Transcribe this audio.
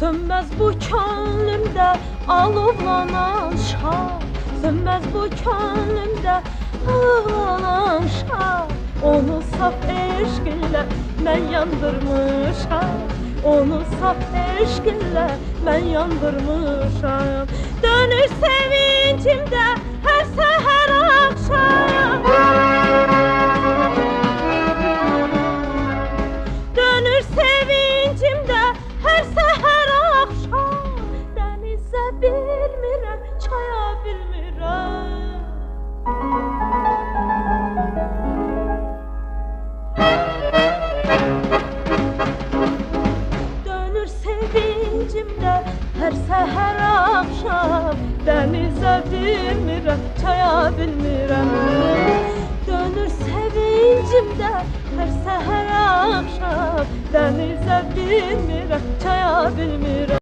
Sönmez bu könlümdə alovlanan şah, sönmez bu könlümdə alovlanan şah. Onu saf eşqinlə mən yandırmışam, onu saf eşqinlə mən yandırmışam. Dönür sevincimdə hər səhər axşam, dönür sevincimdə hər səhər axşam. Dənizə bilmirəm, çaya bilmirəm. Dönür sevincimdə hər səhər axşam, dənizə bilmirəm, çaya bilmirəm. Dönür sevincimdə hər səhər axşam, dənizə bilmirəm, çaya bilmirəm.